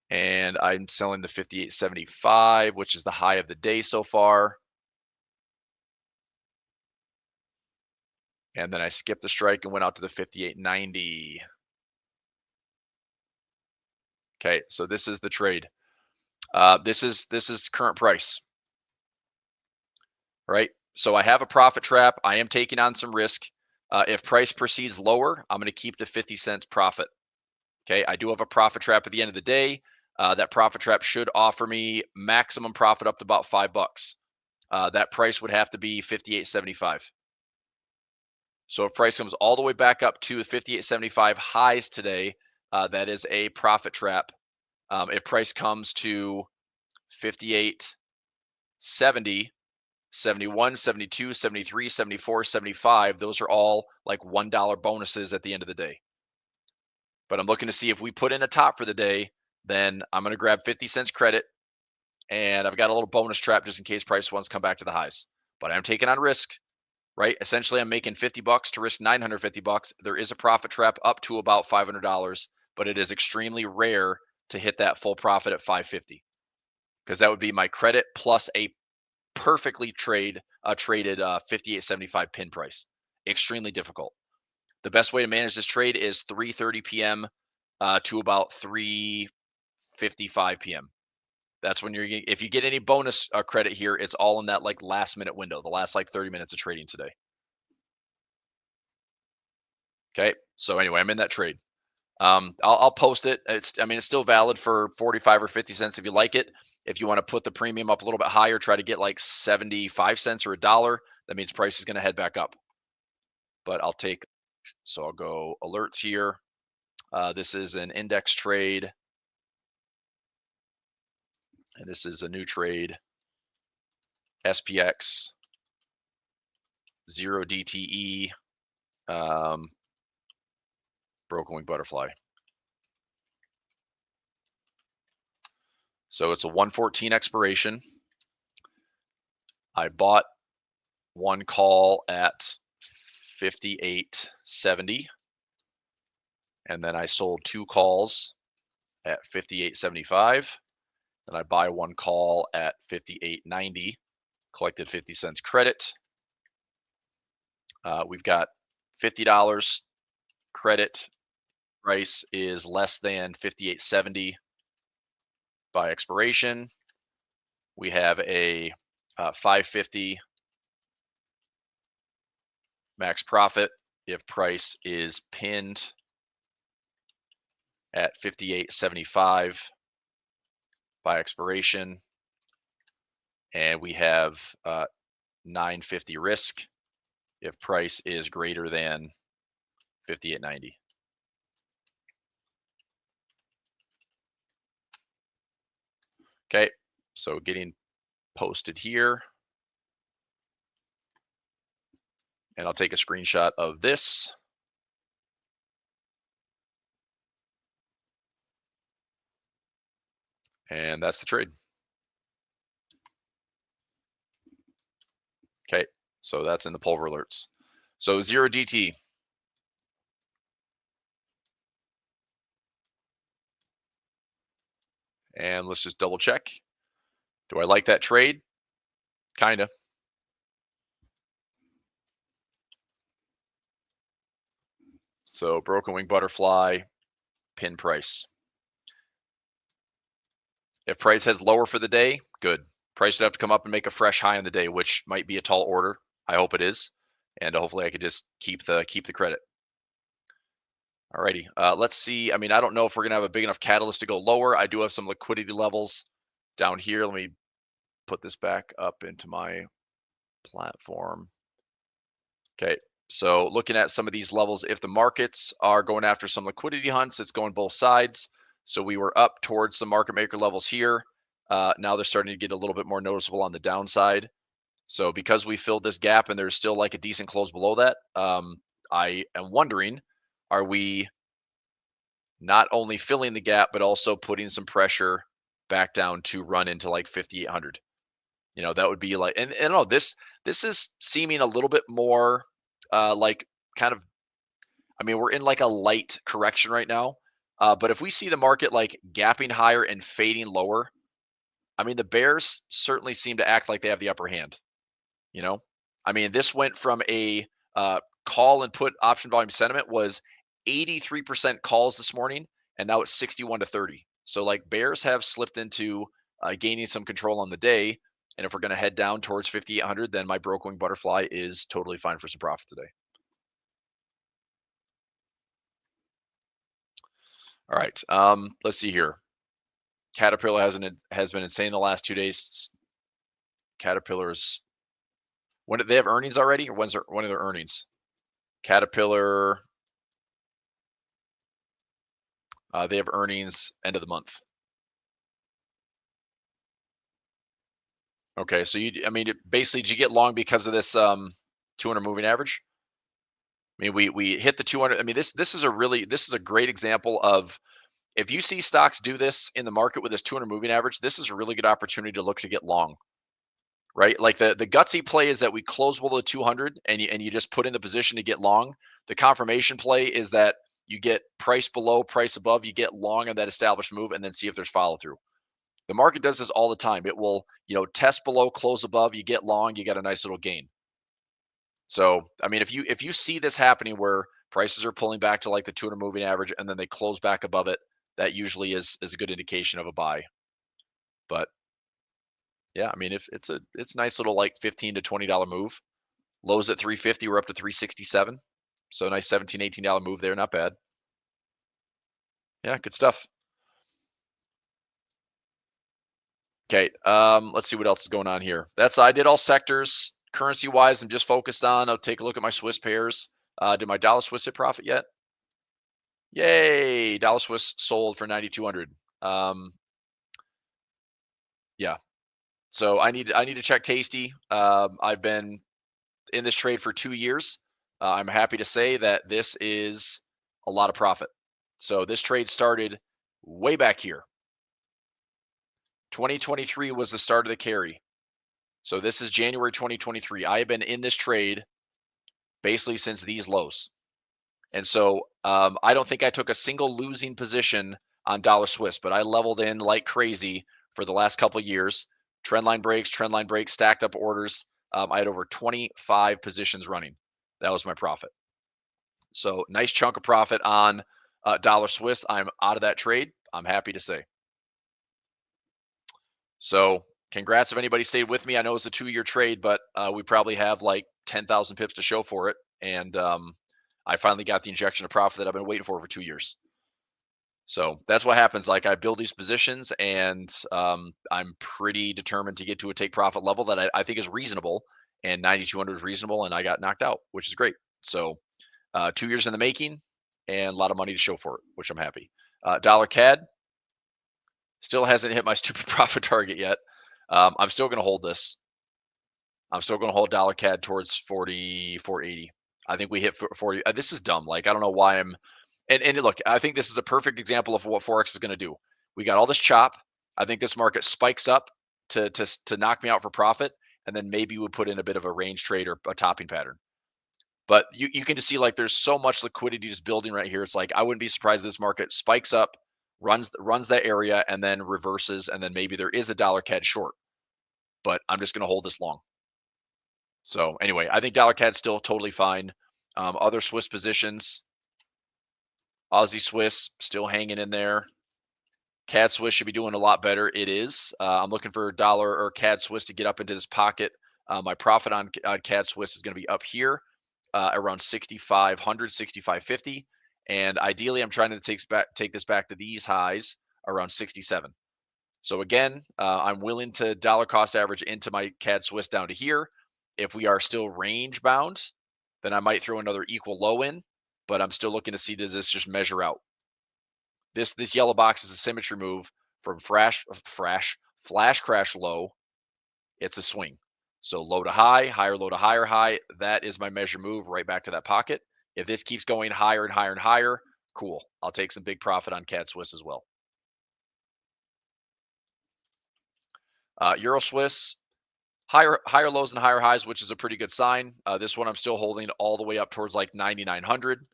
and I'm selling the 58.75, which is the high of the day so far. And then I skipped the strike and went out to the 58.90. Okay, so this is the trade. This is current price, right? So I have a profit trap. I am taking on some risk. If price proceeds lower, I'm going to keep the 50 cents profit. Okay, I do have a profit trap at the end of the day. That profit trap should offer me maximum profit up to about $5. That price would have to be 58.75. So if price comes all the way back up to 58.75 highs today, that is a profit trap. If price comes to 58.70, 71, 72, 73, 74, 75, those are all like $1 bonuses at the end of the day. But I'm looking to see if we put in a top for the day, then I'm going to grab 50 cents credit, and I've got a little bonus trap just in case price wants to come back to the highs. But I'm taking on risk, right? Essentially, I'm making $50 to risk $950. There is a profit trap up to about $500, but it is extremely rare to hit that full profit at $550, because that would be my credit plus a perfectly traded 58.75 pin price. Extremely difficult. The best way to manage this trade is 3:30 p.m. To about 3:55 p.m. That's when if you get any bonus credit here, it's all in that like last minute window, the last like 30 minutes of trading today. Okay, so anyway, I'm in that trade. I'll post it. It's still valid for 45 or 50 cents if you like it. If you want to put the premium up a little bit higher, try to get like 75 cents or $1, that means price is going to head back up. But I'll go alerts here. This is an index trade, and this is a new trade. SPX 0 DTE, broken wing butterfly. So it's a 114 expiration. I bought one call at 58.70, and then I sold 2 calls at 58.75. Then I buy one call at 58.90, collected 50 cents credit. We've got $50 credit. Price is less than 58.70 by expiration. We have a 550 max profit if price is pinned at 58.75 by expiration, and we have 950 risk if price is greater than 58.90. Okay, so getting posted here, and I'll take a screenshot of this. And that's the trade. Okay, so that's in the Pulver alerts. So 0 DT. And let's just double check. Do I like that trade? Kind of. So broken wing butterfly, pin price. If price has lower for the day, good. Price would have to come up and make a fresh high on the day, which might be a tall order. I hope it is. And hopefully I could just keep the credit. Alrighty, let's see. I mean, I don't know if we're gonna have a big enough catalyst to go lower. I do have some liquidity levels down here. Let me put this back up into my platform. Okay, so looking at some of these levels, if the markets are going after some liquidity hunts, it's going both sides. So we were up towards some market maker levels here. Now they're starting to get a little bit more noticeable on the downside. So because we filled this gap and there's still like a decent close below that, I am wondering, are we not only filling the gap, but also putting some pressure back down to run into like 5,800? That would be like, and no, this is seeming a little bit more like kind of, I mean, we're in like a light correction right now. But if we see the market like gapping higher and fading lower, I mean, the bears certainly seem to act like they have the upper hand. You know, I mean, this went from a call and put option volume sentiment was 83% calls this morning, and now it's 61-30. So like bears have slipped into gaining some control on the day. And if we're going to head down towards 5,800, then my broke wing butterfly is totally fine for some profit today. All right, let's see here. Caterpillar has been insane the last 2 days. Caterpillar's, when did they have earnings already, or when are their earnings? Caterpillar, they have earnings end of the month. Okay, so I mean, basically, did you get long because of this 200 moving average? I mean, we hit the 200. I mean, this is a great example of, if you see stocks do this in the market with this 200 moving average, this is a really good opportunity to look to get long, right? Like the gutsy play is that we close below the 200 and you just put in the position to get long. The confirmation play is that you get price below, price above, you get long on that established move, and then see if there's follow through. The market does this all the time. It will, test below, close above, you get long, you get a nice little gain. So, I mean, if you see this happening where prices are pulling back to like the 200 moving average and then they close back above it, that usually is a good indication of a buy. But yeah, I mean, if it's a nice little like $15 to $20 move. Lows at 350, we're up to 367. So nice $17, $18 move there, not bad. Yeah, good stuff. Okay, let's see what else is going on here. I did all sectors. Currency wise, I'm just focused on, I'll take a look at my Swiss pairs. Did my dollar Swiss hit profit yet? Yay, dollar Swiss sold for 9,200. Yeah. So I need to check Tasty. I've been in this trade for 2 years. I'm happy to say that this is a lot of profit. So this trade started way back here. 2023 was the start of the carry. So this is January 2023. I have been in this trade basically since these lows. And so I don't think I took a single losing position on dollar Swiss, but I leveled in like crazy for the last couple of years. Trendline breaks, stacked up orders. I had over 25 positions running. That was my profit. So nice chunk of profit on dollar Swiss. I'm out of that trade, I'm happy to say. So congrats if anybody stayed with me. I know it's a 2-year trade, but we probably have like 10,000 pips to show for it. And I finally got the injection of profit that I've been waiting for 2 years. So that's what happens. Like I build these positions and I'm pretty determined to get to a take profit level that I think is reasonable, and 9,200 is reasonable, and I got knocked out, which is great. So 2 years in the making and a lot of money to show for it, which I'm happy. Dollar CAD still hasn't hit my stupid profit target yet. I'm still going to hold this. I'm still going to hold dollar CAD towards 44.80. I think we hit 40. This is dumb. Like, I don't know why I'm, and look, I think this is a perfect example of what Forex is going to do. We got all this chop. I think this market spikes up to knock me out for profit, and then maybe we put in a bit of a range trade or a topping pattern. But you can just see like there's so much liquidity just building right here. It's like I wouldn't be surprised if this market spikes up, runs that area, and then reverses, and then maybe there is a dollar CAD short. But I'm just going to hold this long. So anyway, I think dollar CAD's still totally fine. Other Swiss positions, Aussie Swiss still hanging in there. CAD Swiss should be doing a lot better. It is. I'm looking for dollar or CAD Swiss to get up into this pocket. My profit on CAD Swiss is going to be up here around 6,500, 6,550. And ideally, I'm trying to take this back to these highs around 67. So again, I'm willing to dollar cost average into my CAD Swiss down to here. If we are still range bound, then I might throw another equal low in, but I'm still looking to see, does this just measure out? This yellow box is a symmetry move from flash crash low. It's a swing. So low to high, higher low to higher high. That is my measure move right back to that pocket. If this keeps going higher and higher and higher, cool. I'll take some big profit on CAD Swiss as well. Euro Swiss, higher lows and higher highs, which is a pretty good sign. This one I'm still holding all the way up towards like 9,900.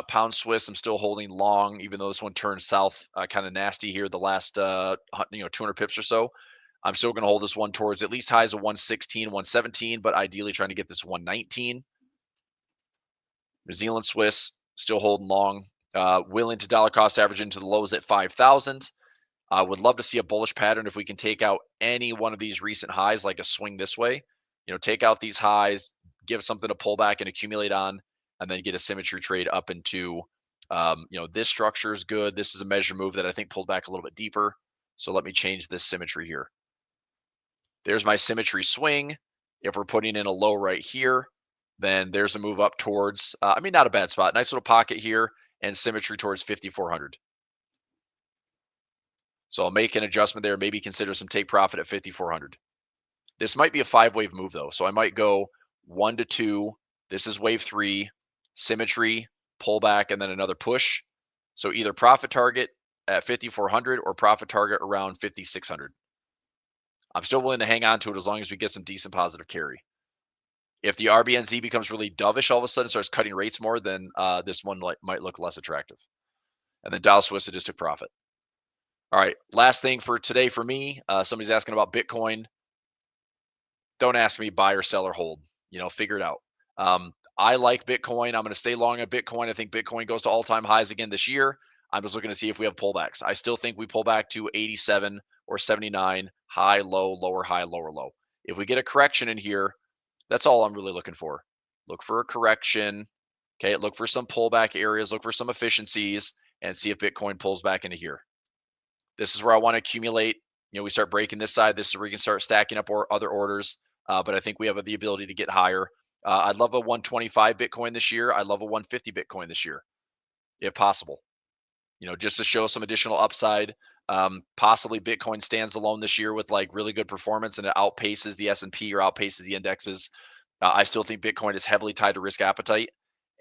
Pound Swiss, I'm still holding long, even though this one turned south kind of nasty here the last 200 pips or so. I'm still going to hold this one towards at least highs of 116, 117, but ideally trying to get this 119. New Zealand Swiss, still holding long, willing to dollar cost average into the lows at 5,000. I would love to see a bullish pattern if we can take out any one of these recent highs, like a swing this way. Take out these highs, give something to pull back and accumulate on, and then get a symmetry trade up into, this structure is good. This is a measure move that I think pulled back a little bit deeper. So let me change this symmetry here. There's my symmetry swing. If we're putting in a low right here, then there's a move up towards, not a bad spot. Nice little pocket here and symmetry towards 5,400. So I'll make an adjustment there, maybe consider some take profit at 5,400. This might be a 5-wave move though. So I might go 1 to 2. This is wave 3, symmetry, pullback, and then another push. So either profit target at 5,400 or profit target around 5,600. I'm still willing to hang on to it as long as we get some decent positive carry. If the RBNZ becomes really dovish all of a sudden, starts cutting rates more, then this one might look less attractive. And then Dow Swiss, I just took profit. All right, last thing for today for me, somebody's asking about Bitcoin. Don't ask me buy or sell or hold. Figure it out. I like Bitcoin. I'm going to stay long on Bitcoin. I think Bitcoin goes to all-time highs again this year. I'm just looking to see if we have pullbacks. I still think we pull back to 87 or 79, high, low, lower, high, lower, low. If we get a correction in here, that's all I'm really looking for. Look for a correction. Okay, look for some pullback areas, look for some efficiencies, and see if Bitcoin pulls back into here. This is where I want to accumulate. We start breaking this side. This is where we can start stacking up other orders. But I think we have the ability to get higher. I'd love a 125 Bitcoin this year. I'd love a 150 Bitcoin this year, if possible. Just to show some additional upside. Possibly Bitcoin stands alone this year with like really good performance and it outpaces the S&P or outpaces the indexes. I still think Bitcoin is heavily tied to risk appetite.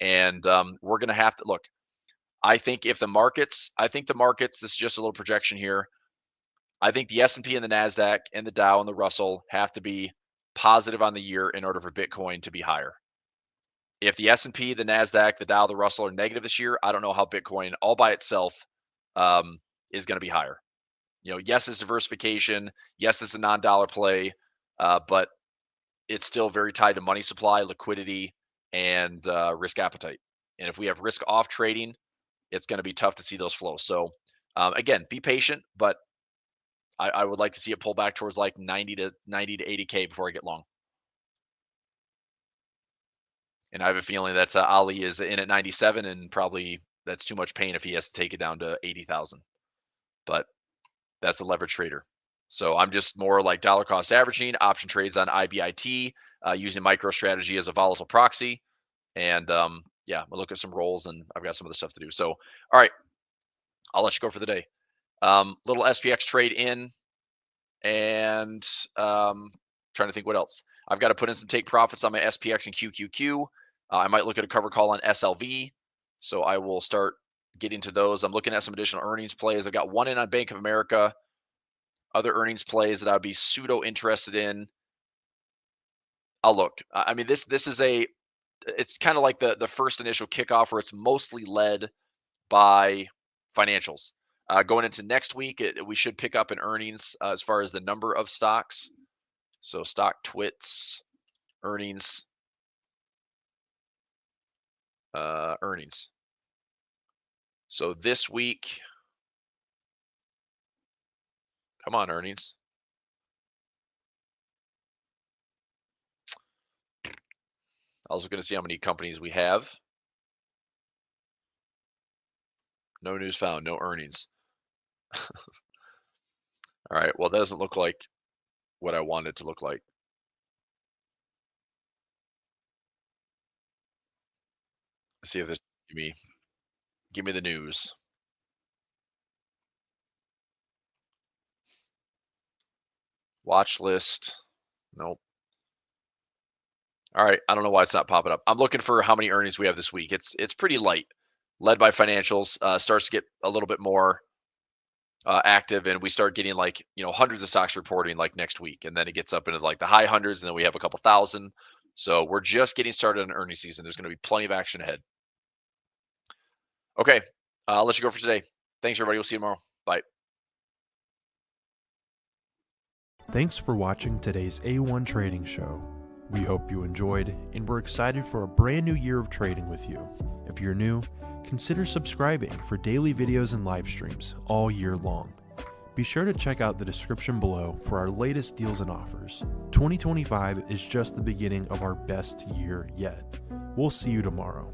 And we're going to have to look. I think the markets, this is just a little projection here. I think the S&P and the Nasdaq and the Dow and the Russell have to be positive on the year in order for Bitcoin to be higher. If the S&P, the Nasdaq, the Dow, the Russell are negative this year, I don't know how Bitcoin all by itself is going to be higher. Yes, it's diversification. Yes, it's a non-dollar play, but it's still very tied to money supply, liquidity, and risk appetite. And if we have risk off trading, it's going to be tough to see those flows. So again, be patient, but I would like to see it pull back towards like 90 to 80K before I get long. And I have a feeling that Ali is in at 97 and probably that's too much pain if he has to take it down to 80,000. But that's a leverage trader. So I'm just more like dollar cost averaging, option trades on IBIT, using MicroStrategy as a volatile proxy. And we'll look at some rolls and I've got some other stuff to do. So, all right, I'll let you go for the day. Little SPX trade in and trying to think what else. I've got to put in some take profits on my SPX and QQQ. I might look at a cover call on SLV. So I will start get into those. I'm looking at some additional earnings plays. I've got one in on Bank of America, other earnings plays that I'd be pseudo interested in. I'll look. I mean, this is it's kind of like the first initial kickoff where it's mostly led by financials. Going into next week, we should pick up in earnings as far as the number of stocks. So stock twits, earnings, earnings. So this week, come on, earnings. I was going to see how many companies we have. No news found, no earnings. All right, well, that doesn't look like what I want it to look like. Let's see if this give me the news. Watch list. Nope. All right, I don't know why it's not popping up. I'm looking for how many earnings we have this week. It's pretty light, led by financials. Starts to get a little bit more active, and we start getting like hundreds of stocks reporting like next week, and then it gets up into like the high hundreds, and then we have a couple thousand. So we're just getting started on earnings season. There's going to be plenty of action ahead. Okay, I'll let you go for today. Thanks, everybody. We'll see you tomorrow. Bye. Thanks for watching today's A1 Trading Show. We hope you enjoyed, and we're excited for a brand new year of trading with you. If you're new, consider subscribing for daily videos and live streams all year long. Be sure to check out the description below for our latest deals and offers. 2025 is just the beginning of our best year yet. We'll see you tomorrow.